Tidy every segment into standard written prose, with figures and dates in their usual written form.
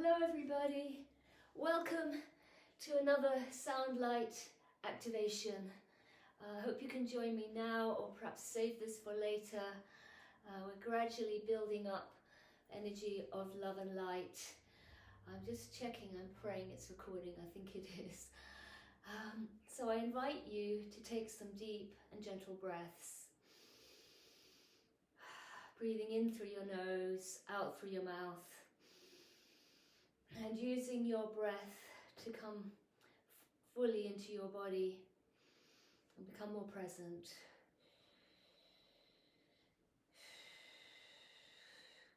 Hello everybody, welcome to another sound light activation. I hope you can join me now or perhaps save this for later. We're gradually building up energy of love and light. I'm just checking, I'm praying it's recording, I think it is. So I invite you to take some deep and gentle breaths. Breathing in through your nose, out through your mouth. And using your breath to come fully into your body and become more present.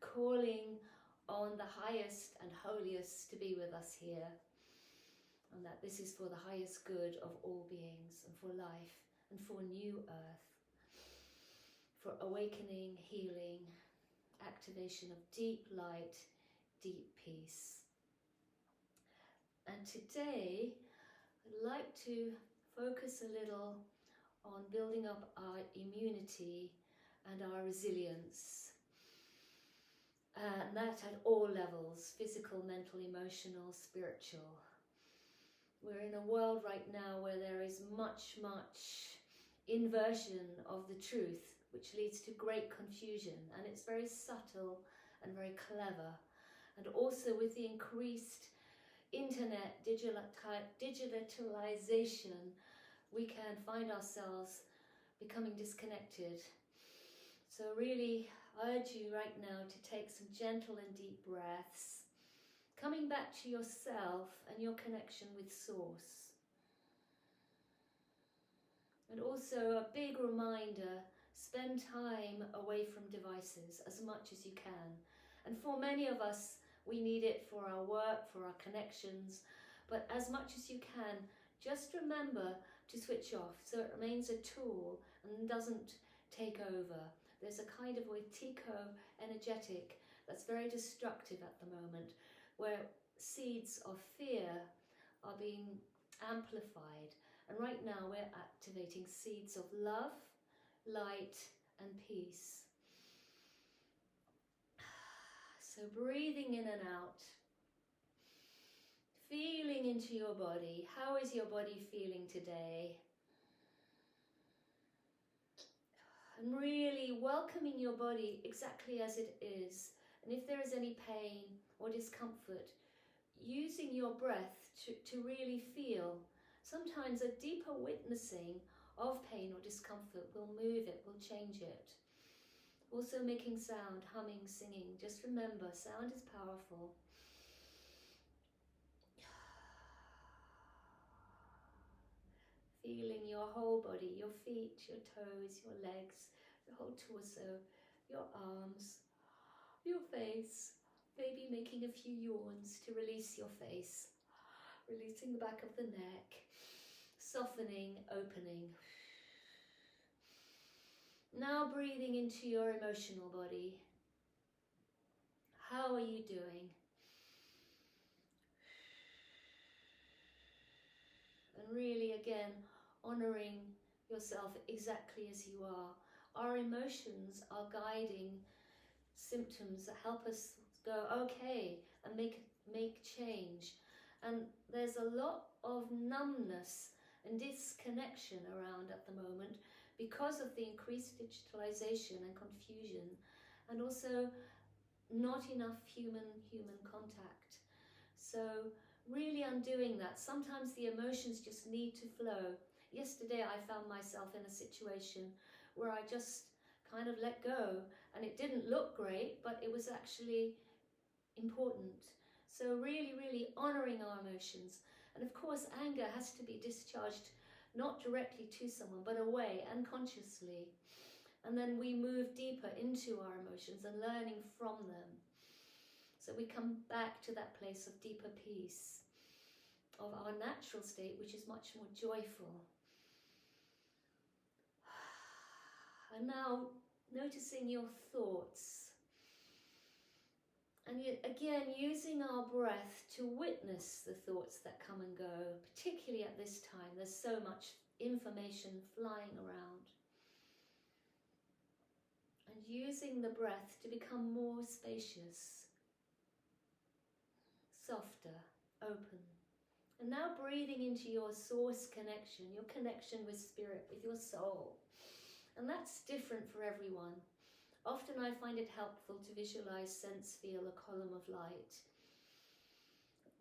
Calling on the highest and holiest to be with us here. And that this is for the highest good of all beings and for life and for new earth. For awakening, healing, activation of deep light, deep peace. And today, I'd like to focus a little on building up our immunity and our resilience. And that at all levels, physical, mental, emotional, spiritual. We're in a world right now where there is much inversion of the truth, which leads to great confusion. And it's very subtle and very clever. And also with the increased internet digitalization, we can find ourselves becoming disconnected. So really urge you right now to take some gentle and deep breaths, coming back to yourself and your connection with Source. And also a big reminder, spend time away from devices as much as you can. And for many of us, we need it for our work, for our connections, but as much as you can, just remember to switch off so it remains a tool and doesn't take over. There's a kind of Wetiko energetic that's very destructive at the moment, where seeds of fear are being amplified. And right now we're activating seeds of love, light, and peace. So breathing in and out, feeling into your body. How is your body feeling today? And really welcoming your body exactly as it is. And if there is any pain or discomfort, using your breath to really feel. Sometimes a deeper witnessing of pain or discomfort will move it, will change it. Also making sound, humming, singing. Just remember, sound is powerful. Feeling your whole body, your feet, your toes, your legs, your whole torso, your arms, your face. Maybe making a few yawns to release your face. Releasing the back of the neck. Softening, opening. Now breathing into your emotional body. How are you doing? And really again, honoring yourself exactly as you are. Our emotions are guiding symptoms that help us go okay and make change. And there's a lot of numbness and disconnection around at the moment because of the increased digitalization and confusion, and also not enough human contact. So really undoing that. Sometimes the emotions just need to flow. Yesterday I found myself in a situation where I just kind of let go, and it didn't look great, but it was actually important. So really honoring our emotions. And of course anger has to be discharged not directly to someone, but away and consciously. And then we move deeper into our emotions and learning from them. So we come back to that place of deeper peace, of our natural state, which is much more joyful. And now noticing your thoughts. And again, using our breath to witness the thoughts that come and go, particularly at this time. There's so much information flying around. And using the breath to become more spacious. softer, open. And now breathing into your source connection, your connection with spirit, with your soul. And that's different for everyone. Often I find it helpful to visualize, sense, feel a column of light.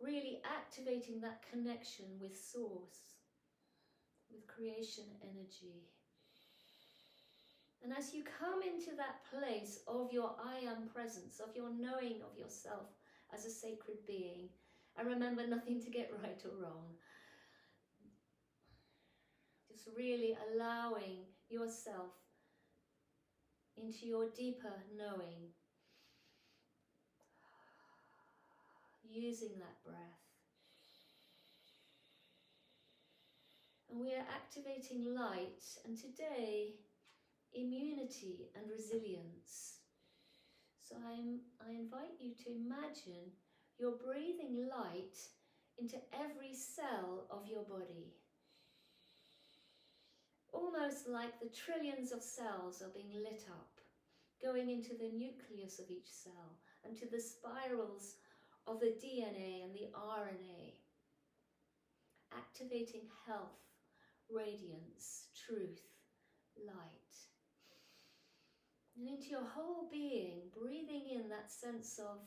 Really activating that connection with source, with creation energy. And as you come into that place of your I am presence, of your knowing of yourself as a sacred being, and remember nothing to get right or wrong, just really allowing yourself into your deeper knowing, using that breath. And we are activating light, and today, immunity and resilience. So I invite you to imagine you're breathing light into every cell of your body. Almost like the trillions of cells are being lit up, going into the nucleus of each cell and to the spirals of the DNA and the RNA, activating health, radiance, truth, light. And into your whole being, breathing in that sense of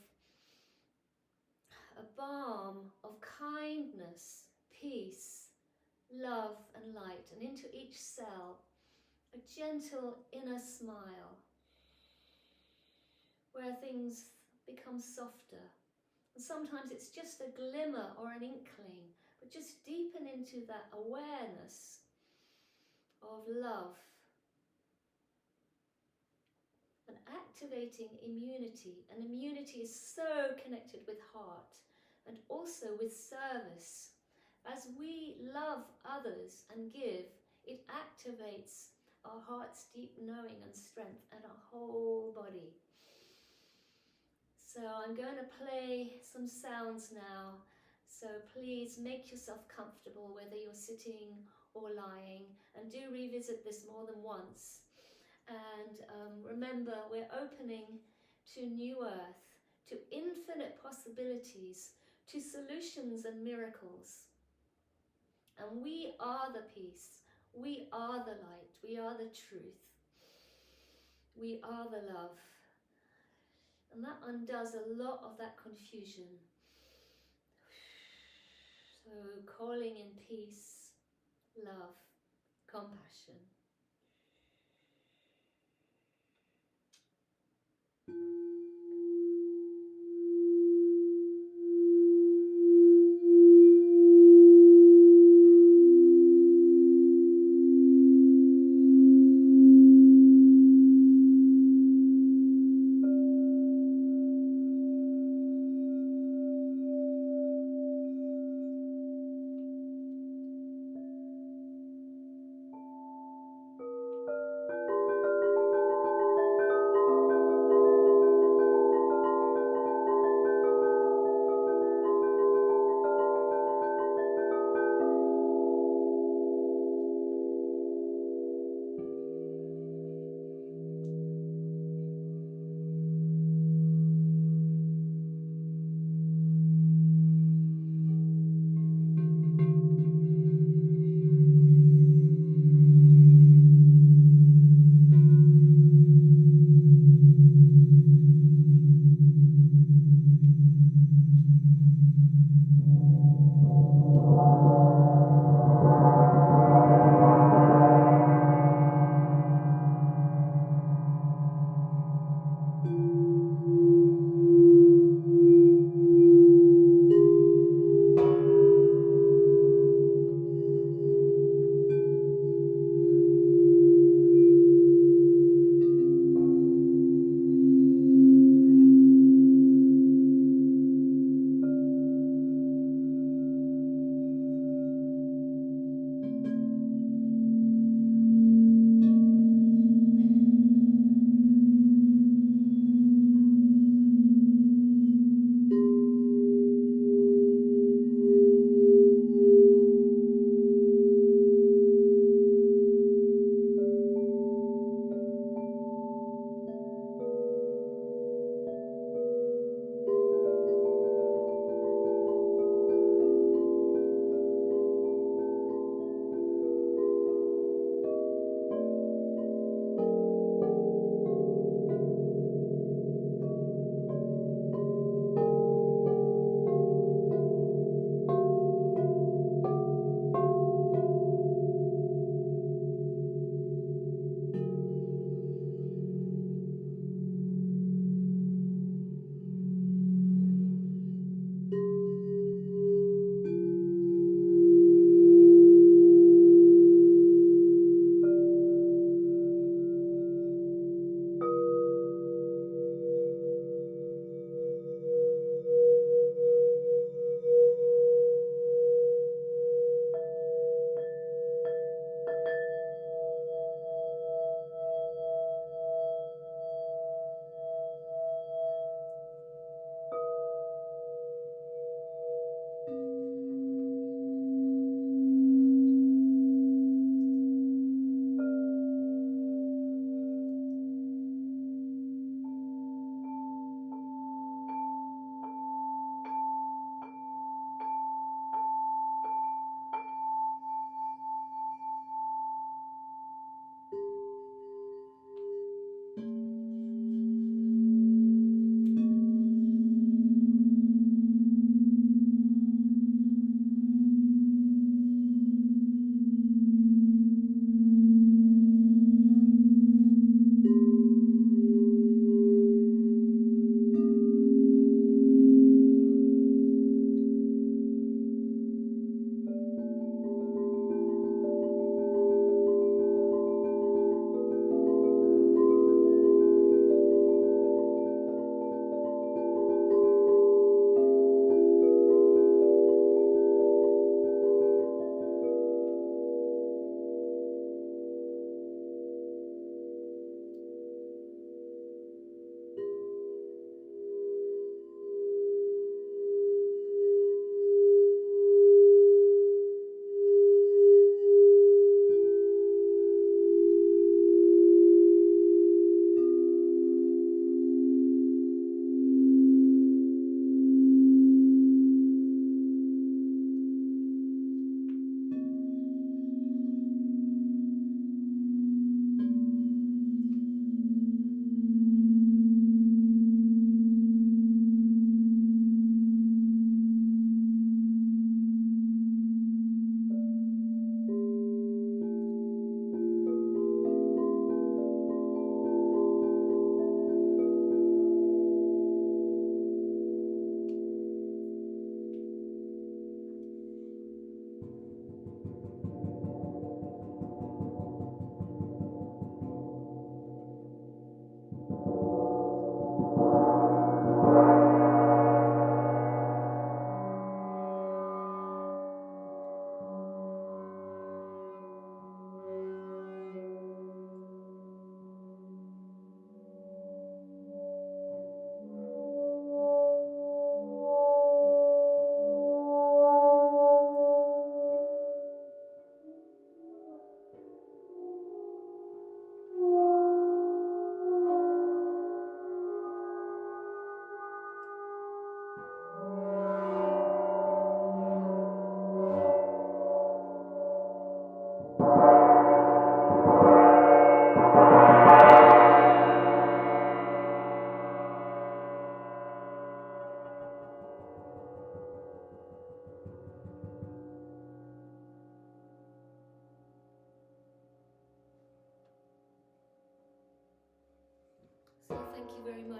a balm of kindness, peace, love and light, and into each cell, a gentle inner smile, where things become softer. And sometimes it's just a glimmer or an inkling, but just deepen into that awareness of love and activating immunity. And immunity is so connected with heart and also with service. As we love others and give, it activates our heart's deep knowing and strength and our whole body. So I'm going to play some sounds now. So please make yourself comfortable, whether you're sitting or lying, and do revisit this more than once. And remember, we're opening to new earth, to infinite possibilities, to solutions and miracles. And we are the peace, we are the light, we are the truth, we are the love. And that undoes a lot of that confusion. So calling in peace, love, compassion.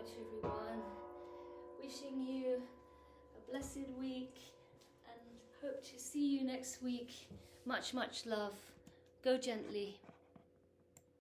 much, everyone. Wishing you a blessed week and hope to see you next week. Much, much love. Go gently.